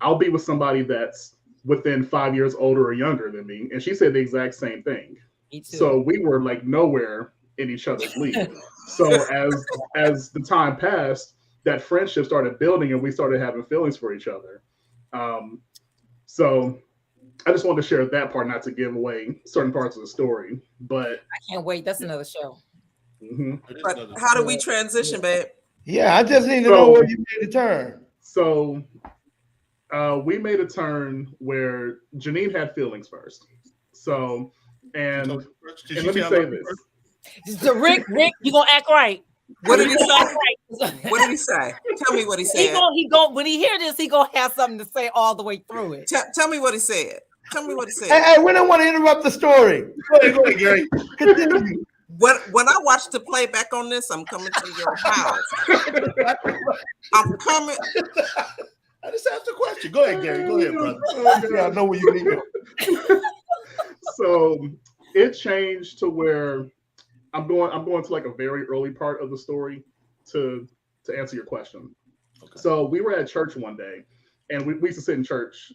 I'll be with somebody that's within 5 years older or younger than me." And she said the exact same thing. Me too. So we were like nowhere in each other's league. So as the time passed, that friendship started building and we started having feelings for each other. So I just wanted to share that part, not to give away certain parts of the story. But I can't wait. That's another show. But how do we transition, babe? Yeah, I just need to know where you made the turn. So we made a turn where Janine had feelings first. So, and let me say this. So Rick, you gonna act right. What did he say? What did he say? Tell me what he said. He go when he hear this, he gonna have something to say all the way through it. Tell me what he said. Tell me what he said. Hey, we don't want to interrupt the story. Go ahead, Gary. Continue. When I watch the playback on this, I'm coming to your house. I'm coming. I just asked a question. Go ahead, Gary. Go ahead, brother. Yeah, I know where you need. So it changed to where I'm going to like a very early part of the story to answer your question. Okay. So we were at church one day, and we used to sit in church,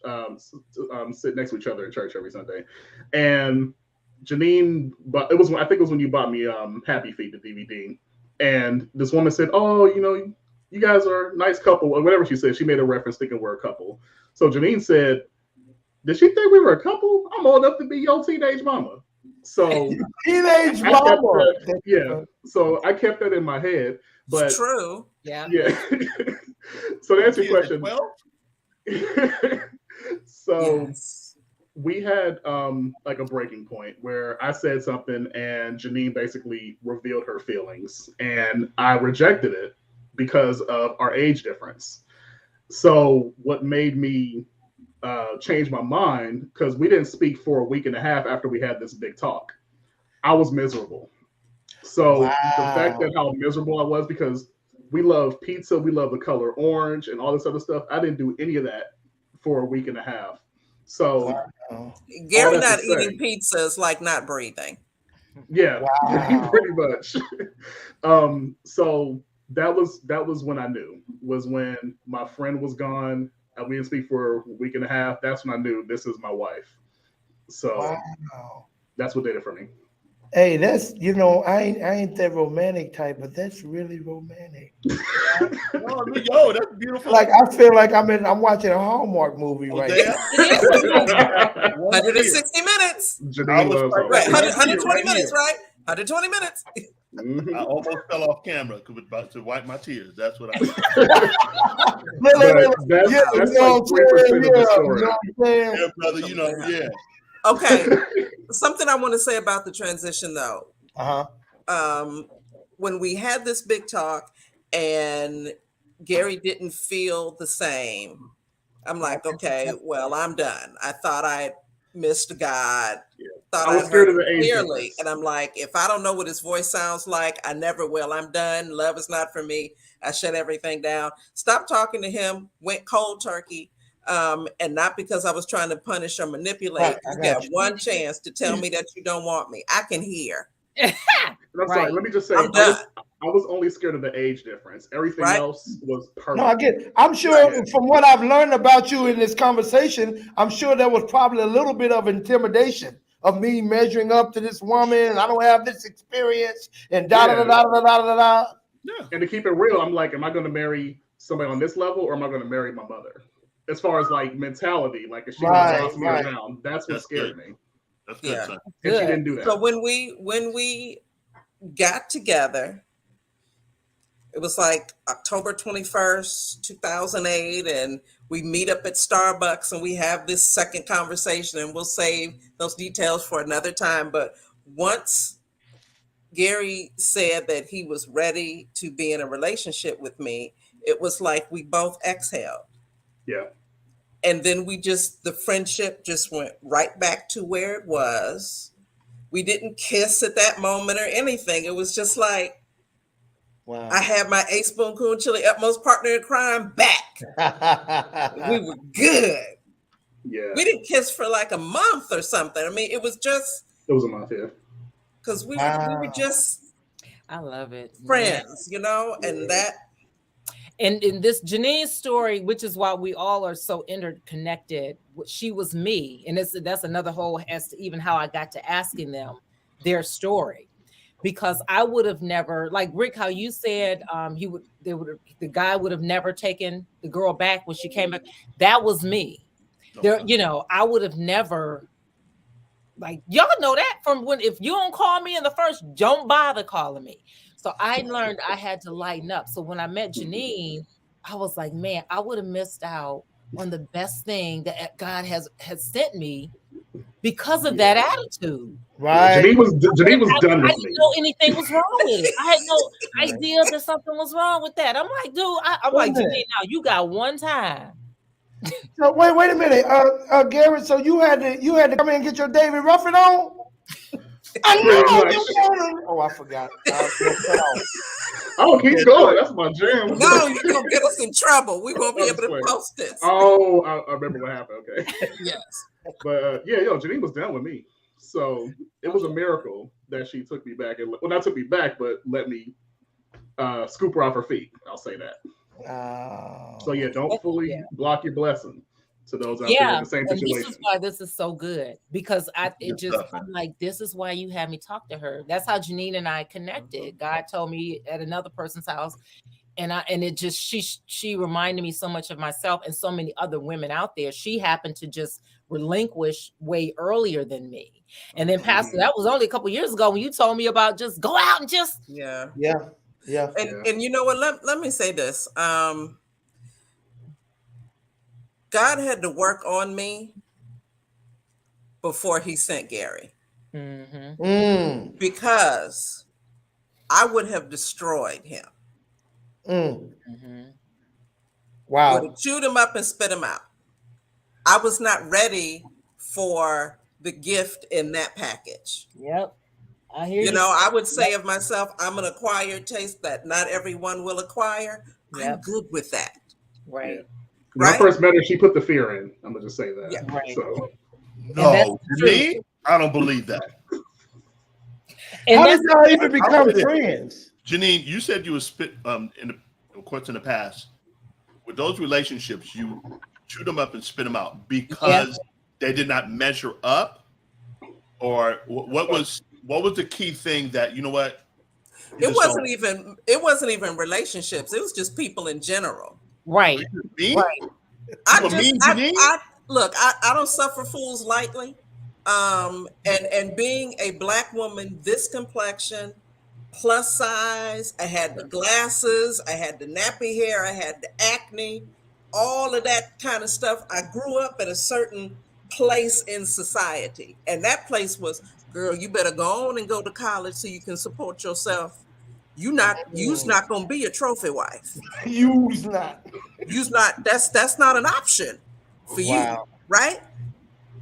sit next to each other in church every Sunday. And Janine, but I think it was when you bought me Happy Feet, the DVD. And this woman said, "Oh, you guys are a nice couple," or whatever she said. She made a reference thinking we're a couple. So Janine said, "Did she think we were a couple? I'm old enough to be your teenage mama." So teenage mama. So I kept that in my head. But it's true. Yeah. So to answer your question, so we had like a breaking point where I said something and Janine basically revealed her feelings, and I rejected it because of our age difference. So what made me change my mind, because we didn't speak for a week and a half after we had this big talk. I was miserable. So the fact that how miserable I was, because we love pizza, we love the color orange and all this other stuff. I didn't do any of that for a week and a half. So Gary not eating pizza is like not breathing. Yeah, pretty much. So that was when I knew, was when my friend was gone. We didn't speak for a week and a half. That's when I knew this is my wife. So that's what did it for me. Hey, that's I ain't that romantic type, but that's really romantic. Yo, that's beautiful. Like I feel like I'm watching a Hallmark movie right now. 160 minutes. Janine loves right, 120 minutes, right? 120 minutes. I almost fell off camera about to wipe my tears. That's what I did. That's like 3% of the story. Yeah, brother, yeah. Okay. Something I want to say about the transition though. When we had this big talk and Gary didn't feel the same, I'm like, okay, well, I'm done. I thought I missed God. Thought I heard him clearly. And I'm like, if I don't know what his voice sounds like, I never will. I'm done. Love is not for me. I shut everything down. Stopped talking to him, went cold turkey. And not because I was trying to punish or manipulate. You got one chance to tell me that you don't want me. I can hear. I'm sorry. Let me just say, I was only scared of the age difference. Everything else was perfect. No, I get it. I'm sure from what I've learned about you in this conversation, I'm sure there was probably a little bit of intimidation of me measuring up to this woman. I don't have this experience and da da da da da da da. Yeah. And to keep it real, I'm like, am I going to marry somebody on this level, or am I going to marry my mother? As far as like mentality, like if she was bossing me around, that's what scared me. That's good, son. And she didn't do that. So when we got together, it was like October 21st, 2008, and we meet up at Starbucks and we have this second conversation, and we'll save those details for another time. But once Gary said that he was ready to be in a relationship with me, it was like we both exhaled. Yeah. And then the friendship just went right back to where it was. We didn't kiss at that moment or anything. It was just like, Wow. I had my ace spoon coon chili utmost partner in crime back. We were good. Yeah. We didn't kiss for like a month or something. I mean, it was a month, yeah. because we were just I love it. friends, you know, and that. And in this Janine's story, which is why we all are so interconnected, she was me. And that's another whole as to even how I got to asking them their story. Because I would have never, like Rick, how you said the guy would have never taken the girl back when she came back. That was me. There, you know, I would have never, like, y'all know that from when, if you don't call me in the first, don't bother calling me. So I learned I had to lighten up. So when I met Janine, I was like, man, I would have missed out on the best thing that God has sent me because of that attitude. Right. Janine was done with I didn't know anything was wrong with it. I had no idea that something was wrong with that. I'm like, dude, I'm like, Janine, now you got one time. So wait a minute, Gary. So you had to come in and get your David Ruffin on. I know you wanted. Oh, I forgot. Oh, keep going. That's my jam. No, you're gonna get us in trouble. We won't be able to post this. Oh, I remember what happened. Okay. Yes. But Janine was done with me. So it was a miracle that she took me back, and not took me back, but let me scoop her off her feet. I'll say that. So yeah, don't fully block your blessing to those out there in the same situation. This is why this is so good, because I'm like, this is why you had me talk to her. That's how Janine and I connected. God told me at another person's house, and it just she reminded me so much of myself and so many other women out there. She happened to just relinquish way earlier than me. And then Pastor, that was only a couple years ago when you told me about just go out and just Yeah. And you know what? Let me say this. God had to work on me before he sent Gary. Because I would have destroyed him. Wow. Would have chewed him up and spit him out. I was not ready for the gift in that package. Yep. I hear you. You know, I would say of myself, I'm an acquired taste that not everyone will acquire. I'm good with that. Right. When I first met her, she put the fear in. I'm gonna just say that. Yeah. Right. So. No, me? I don't believe that. And how did y'all even become friends? Janine, you said you were in the past. With those relationships, you chew them up and spit them out because they did not measure up, or what was the key thing that, you know what? It wasn't even relationships. It was just people in general. Right. Me? Right. I don't suffer fools lightly. And being a Black woman, this complexion, plus size, I had the glasses, I had the nappy hair, I had the acne, all of that kind of stuff. I grew up at a certain place in society. And that place was, girl, you better go on and go to college so you can support yourself. You's not gonna be a trophy wife. You's not. That's not an option for you, right?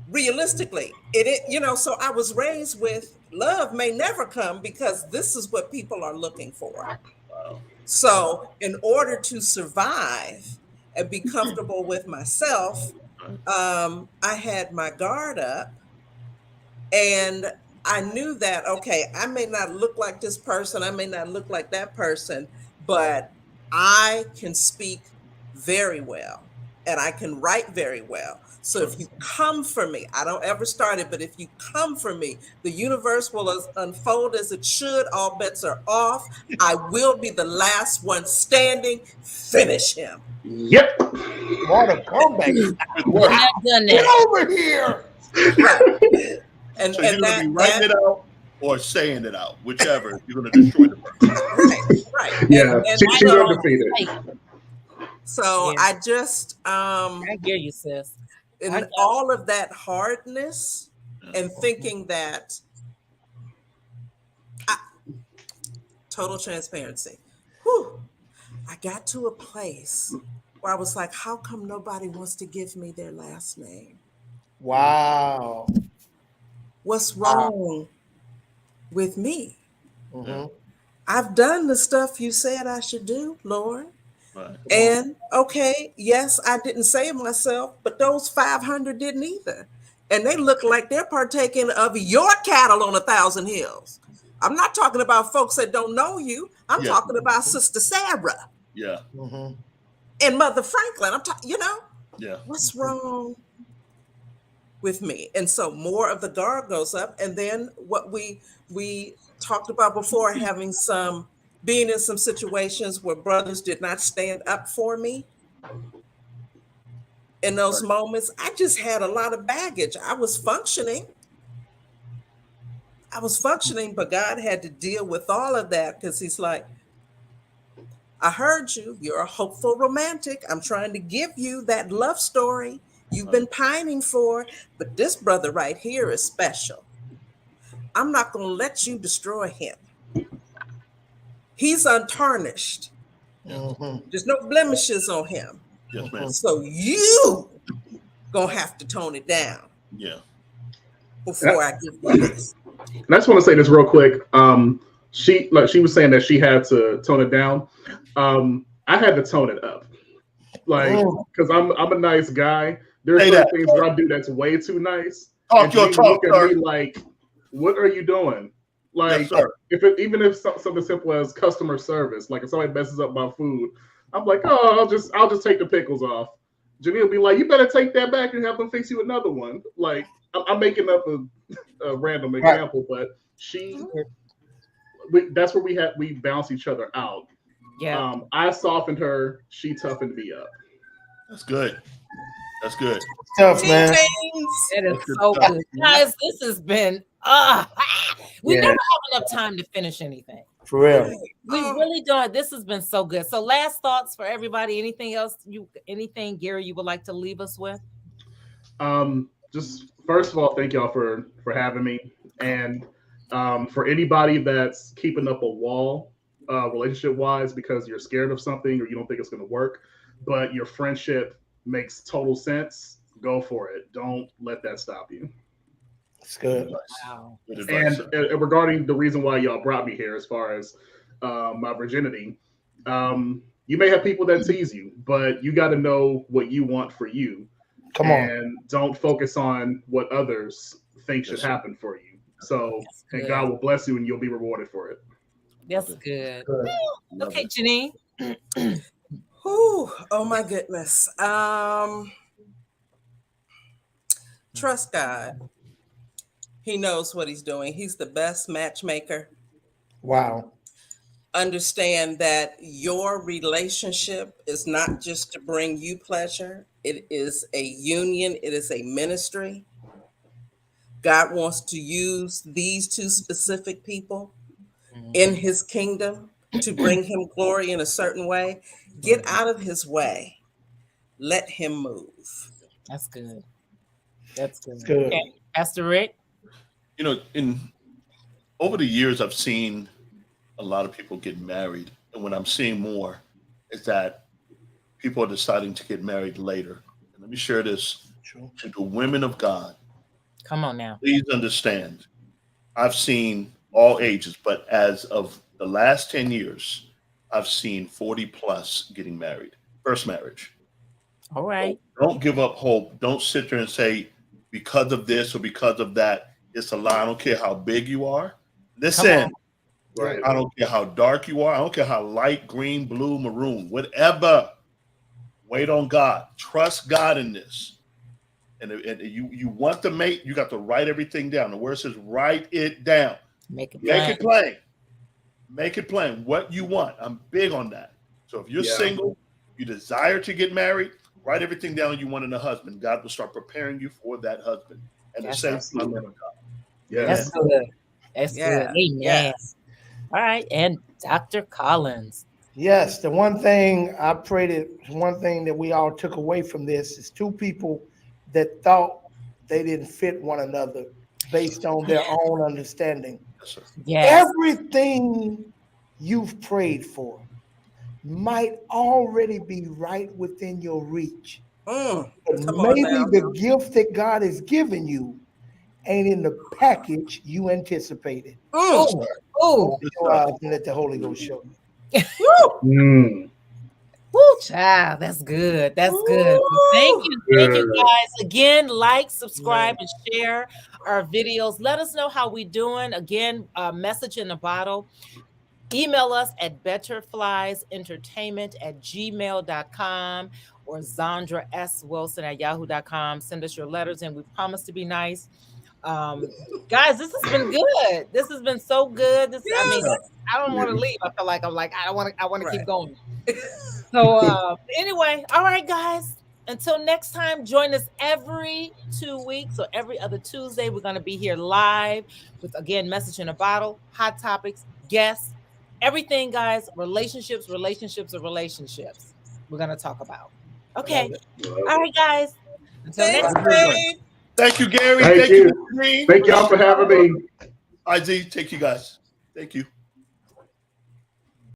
Realistically, so I was raised with love may never come because this is what people are looking for. So in order to survive and be comfortable with myself, I had my guard up, and I knew that, okay, I may not look like this person, I may not look like that person, but I can speak very well and I can write very well. So if you come for me, I don't ever start it, but if you come for me, the universe will unfold as it should. All bets are off. I will be the last one standing. Finish him. Yep. What a comeback. I've done that. Get over here. Right. And, So and you're going to that, be writing it out or saying it out, whichever. You're going to destroy the person. right. Yeah, And she's so, undefeated. so Yeah. I just I hear you, sis. in all of that hardness and thinking that total transparency. Whew, I got to a place where I was like, how come nobody wants to give me their last name? Wow. What's wrong with me? Mm-hmm. I've done the stuff you said I should do, Lord. Right. And okay, yes, I didn't say it myself, but those 500 didn't either. And they look like they're partaking of your cattle on 1,000 hills. I'm not talking about folks that don't know you. I'm talking about Sister Sarah. Yeah. Mm-hmm. And Mother Franklin. I'm talking, Yeah. what's wrong with me? And so more of the guard goes up. And then what we talked about before, being in some situations where brothers did not stand up for me. In those moments, I just had a lot of baggage. I was functioning, but God had to deal with all of that because he's like, I heard you. You're a hopeful romantic. I'm trying to give you that love story you've been pining for, but this brother right here is special. I'm not going to let you destroy him. He's untarnished. Mm-hmm. There's no blemishes on him. Yes, ma'am. So you gonna have to tone it down. Yeah. Before I give you this. And I just want to say this real quick. She was saying that she had to tone it down. I had to tone it up, because I'm a nice guy. There's certain things where I do that's way too nice. Talk your talk, look at me like, what are you doing? Like, yes, even if something simple as customer service, like if somebody messes up my food, I'm like, oh, I'll just take the pickles off. Janine will be like, you better take that back and have them fix you another one. Like, I'm making up a random example, but that's where we bounce each other out. Yeah. I softened her, she toughened me up. That's good. That's good. Tough, man. That is so good. Guys, this has been we never have enough time to finish anything. For real. We really don't. This has been so good. So last thoughts for everybody. Anything else anything, Gary, you would like to leave us with? Just first of all, thank y'all for having me. And for anybody that's keeping up a wall relationship wise because you're scared of something or you don't think it's going to work, but your friendship makes total sense, go for it. Don't let that stop you. That's good. Wow. Good advice, And regarding the reason why y'all brought me here, as far as my virginity, you may have people that tease you, but you got to know what you want for you. Come on. And don't focus on what others think should happen for you. So, and God will bless you and you'll be rewarded for it. That's good. Okay, Janine. Oh my goodness. Trust God. He knows what he's doing. He's the best matchmaker. Wow. Understand that your relationship is not just to bring you pleasure. It is a union. It is a ministry. God wants to use these two specific people in his kingdom to bring him glory in a certain way. Get out of his way. Let him move. That's good. That's good. Good. Okay. Pastor Rick. You know, over the years, I've seen a lot of people get married. And what I'm seeing more is that people are deciding to get married later. And let me share this to the women of God. Come on now. Please understand, I've seen all ages, but as of the last 10 years, I've seen 40 plus getting married. First marriage. All right. Don't give up hope. Don't sit there and say, because of this or because of that, it's a lie. I don't care how big you are. Listen, Right. I don't care how dark you are. I don't care how light, green, blue, maroon, whatever. Wait on God. Trust God in this. And you want to mate, you got to write everything down. The word says, write it down. Make it plain. Make it plain. What you want. I'm big on that. So if you're single, you desire to get married, write everything down you want in a husband. God will start preparing you for that husband. And the same thing with God. That's good. That's good. Amen. Yes. All right. And Dr. Collins. Yes, the one thing I pray that one thing that we all took away from this is two people that thought they didn't fit one another based on their own understanding. Yes. Everything you've prayed for might already be right within your reach. But maybe the gift that God has given you ain't in the package you anticipated. Oh, let the Holy Ghost show you. Woo, child, that's good. That's good. Thank you guys again. Like, subscribe, and share our videos. Let us know how we doing. Again, message in the bottle. Email us at betterfliesentertainment@gmail.com or Zondra S. Wilson @yahoo.com. Send us your letters, and we promise to be nice. Guys, this has been good. This has been so good. I mean, I don't want to leave. I feel like I want to keep going. So anyway, all right, guys. Until next time, join us every 2 weeks or every other Tuesday. We're going to be here live with, again, Message in a Bottle, hot topics, guests, everything, guys. Relationships. We're going to talk about. Okay. All right, guys. Until next time. Thank you, Gary. Thank you. Green. Thank y'all for having me. IZ, take you guys. Thank you.